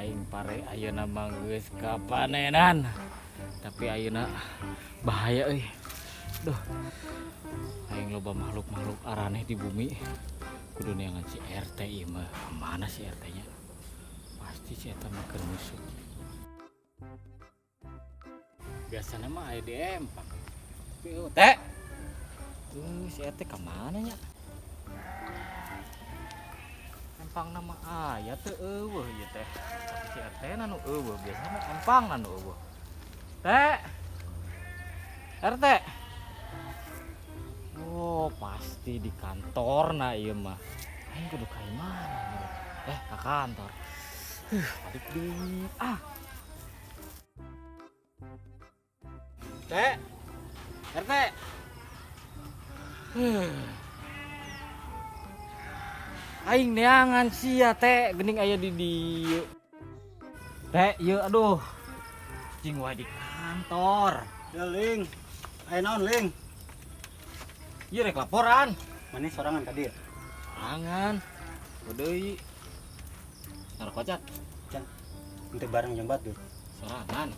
aing pare ayeuna mah geus kapanenan. Tapi ayeuna bahaya euy. Duh. Aing loba makhluk-makhluk araneh di bumi. Kudu neangan si RT ieu mah. Mana si RT-nya? Pasti si eta mah keur musuh. Biasana mah aya di empang. Teh. Si RT ka mana nya? Empang nama aya teu eueuh ieu teh. Si RT na nu eueuh, biasana empang na nu eueuh. Teh. RT. Oh, pasti di kantor na ieu mah. Aing kudu ka imana? Ka kantor. Balik deui. Teh. RT. Aing neangan sia teh geuning aya di dieu. Teh, ieu aduh. Cing wae di kantor. Ya Ling, aya naon Ling? Ieu rek laporan. Mana sorangan ka dieu? Sorangan. Deui. Narkocat. Can, henteu bareng jeung batur. Sorangan.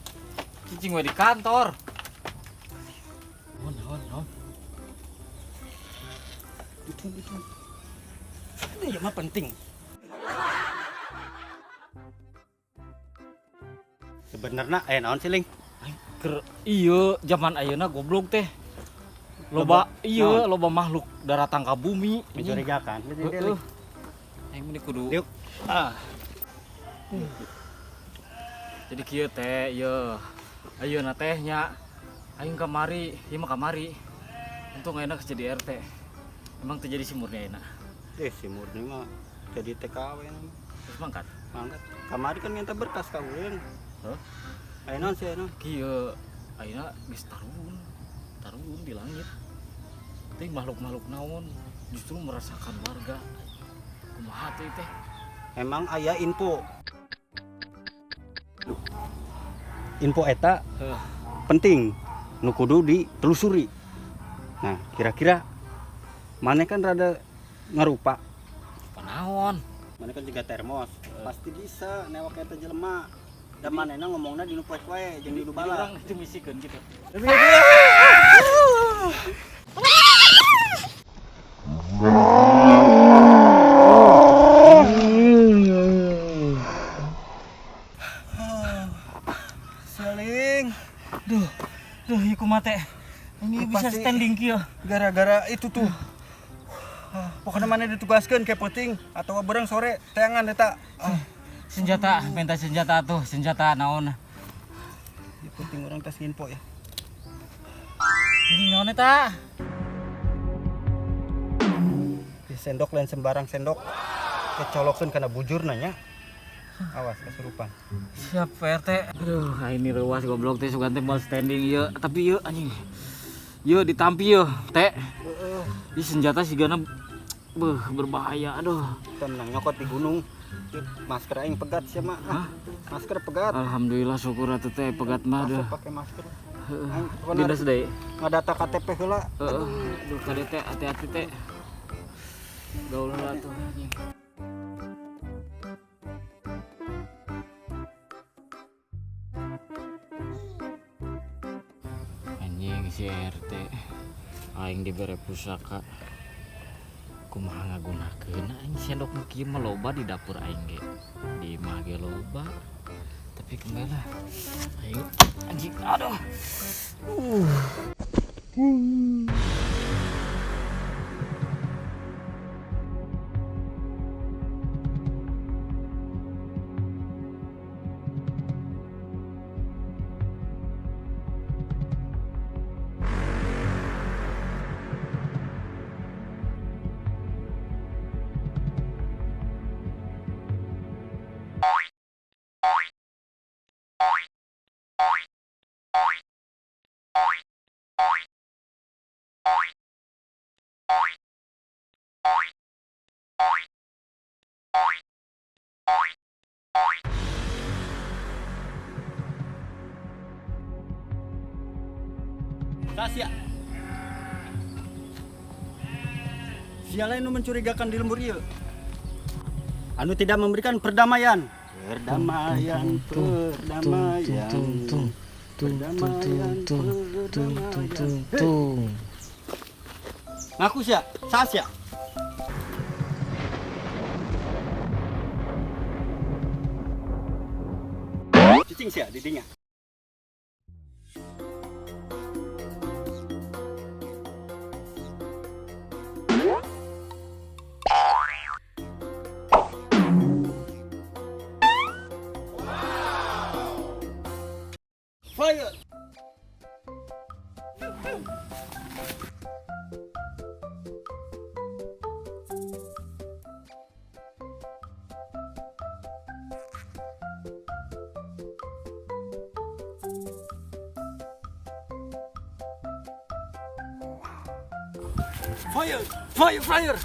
Cing wae di kantor. Naon. Itu. Ini mah penting. Sebenarnya aya naon sih Ling? Ieu zaman ayeuna goblok teh. Loba makhluk daratang ka bumi. Mencurigakan. Heeh. Aing meni kudu. Yuk. Jadi kieu teh, ieu. Ayeuna teh nya aing kamari, ieu mah kamari. Untung ayeuna geus jadi RT. Emang teu jadi si Murni ayeuna. Si Murni mah jadi TKW nama. Terus mangkat. Mangkat. Kamari kan minta berkas ka ulin. Heuh? Aya naon sih aya naon? Kieu ayeuna geus tarun di langit. Teh makhluk-makhluk naon justru merasakan warga. Kumaha teh teh? Emang aya info. Info eta penting nu kudu ditelusuri. Nah, kira-kira mana kan rada ngarupa. Panaon? Mana kan juga termos. Pasti bisa newak eta jelema. Da manehna ngomongna di nu poek wae jeung di nu bala. Urang itu misikeun gitu. Saling. Duh, ieu kumaha teh? Ini bisa Pasti standing kieu. Gara-gara itu tuh. Pokoknya mana ditugaskeun ke penting atau berang sore teangan eta. Senjata, minta senjata tuh, senjata naon? Ya penting orang tes info ya. Ini naon eta? Di sendok lain sembarang sendok. Kecolokeun kana bujur nanya. Awas kesurupan. Siap PRT. Aduh, ini ruas goblok teh sugan teh mau standing ieu, tapi ieu anjing. Ieu ditampi ieu, teh. Di senjata sigana berbahaya, aduh. Tenang nyokot di gunung. Masker aing pegat sia mah. Masker pegat. Alhamdulillah syukur atuh teh pegat mah Masuk deh. pakai masker. Dinas deui. Ngadata KTP heula. Aduh, kade teh hati-hati teh. Gaul heula tuh anjing. Anjing si RT aing dibere pusaka kumaha ngagunakeun aing sendok nu kieu mah loba di dapur aing ge di imah ge loba tapi kembali aing anjing aduh Rahasia. Siapa yang mencurigakan di lembur ieu? Anu tidak memberikan perdamaian. Perdamaian, perdamaian, perdamaian, perdamaian. Ngaku sih, sas ya. Cicing sih didinya. Fire! Fire! Fire! Fire!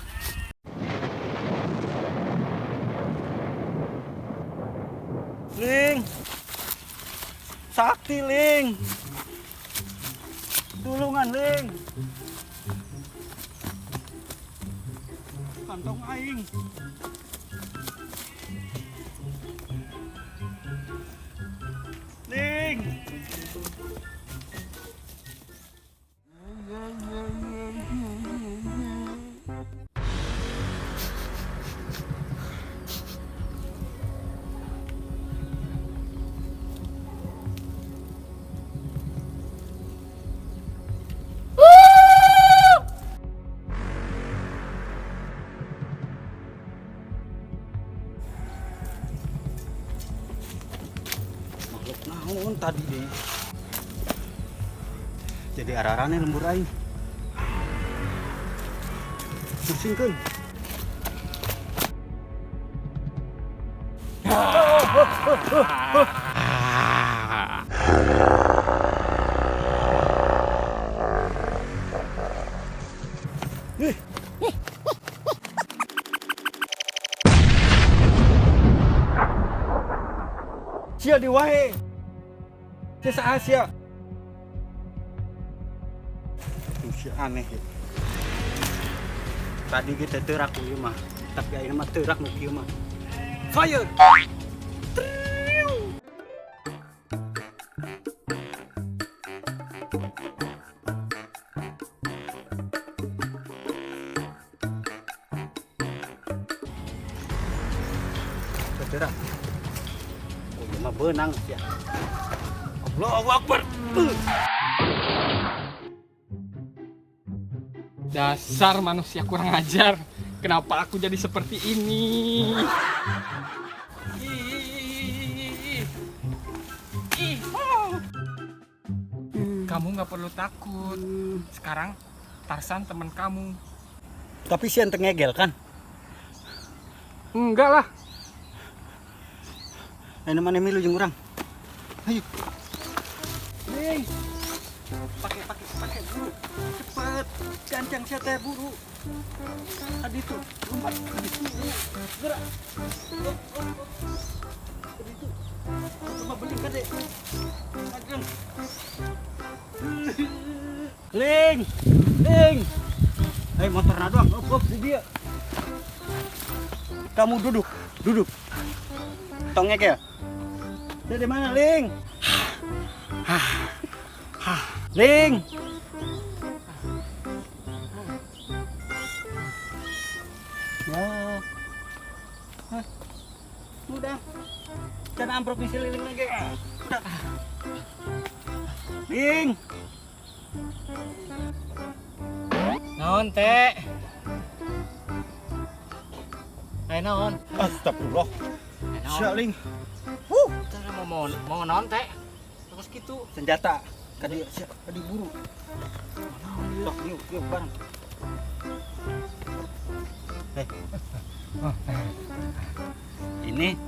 Ling! Sakti, Ling! Tulungan, Ling! Kantong aing! Ling! Naon tadi deh. Jadi arah-arahnya lembur aing. Bersingkeun. Sia di wae. Sia Asia. Sia aneh ya. Tadi kita terak ieu mah, tapi ayeuna mah terak nu kieu mah. Fire! Terak. Oh, ieu mah beunang sia. Allahu Akbar. Dasar manusia kurang ajar. Kenapa aku jadi seperti ini? Kamu nggak perlu takut. Sekarang Tarsan teman kamu. Tapi si ente ngegel kan? Enggak lah. Ayo mana milu jeung urang. Ayo. Ning. Pakai buru. Cepet. Gancang sia teh buru. Tadi tuh, lompat. Tadi tuh. Gerak. Tadi tuh. Cuma beling kade. Ageng. Ling. Ayo motorna doang. Op di dia. Kamu duduk. Tong ngegel. Dari mana, Ling? Ling. Ya. Udah. Jangan amprok nih si Ling lagi. Udah. Ling. Naon teh? Ayo naon? Astagfirullah. Sia Ling. Cara mau naon teh? Terus gitu. Senjata. Kadi buru. Sok yuk bareng. Ini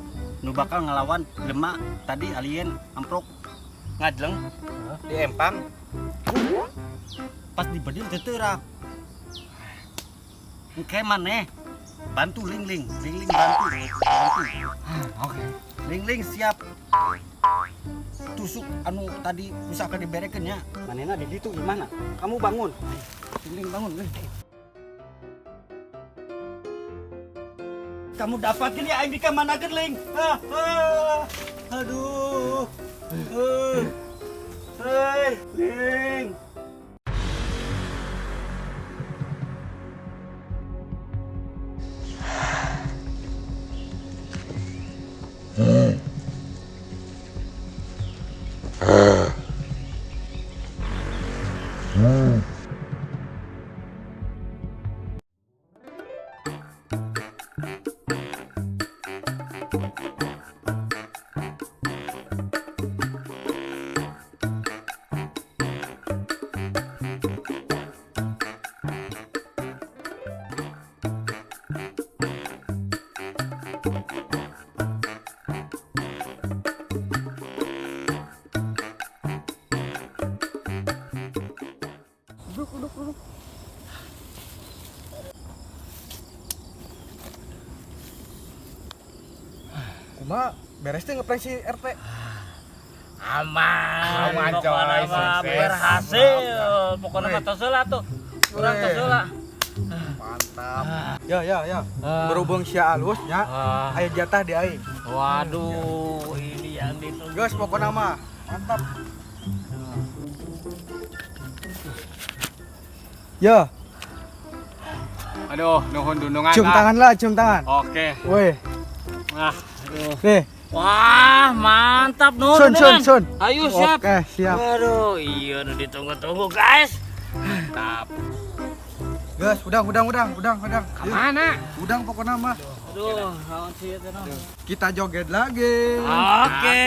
nu bakal ngelawan jelema tadi alien amprok ngajleng di empang. Pas di bedil teuterak. Engke maneh bantu Ling bantu. Oke. Ling siap. Tusuk anu tadi misalkan diberekeun nya. Manehna di ditu gimana? Kamu bangun. Ling bangun. kamu dapatin ya aing di mana geling. Aduh. Hei, Ling. Duduk. Kuma, beres tuh ngeprank si RT. Aman, Aman, pokoknya coy, mah sukses. berhasil. Pokoknya Weh. mah tosela tuh. Kurang Weh. tosela. Mantap. Ya. Berhubung si alus nya, Ah, aya jatah di aing. waduh, ini yang ditunggu. Geus pokona mah. Mantap. Ya, Aduh, nuhun dundungan. cium tangan lah, cium tangan. Oke. Woi, Ah, aduh. nih. Wah, mantap Nur. Sun. Ayo siap. Oke, siap. Aduh, iya udah ditunggu-tunggu guys. Mantap. Geus, udang. Mana? Udang pokona mah. Aduh, naon sih itu Nur? Kita joget lagi. Oke.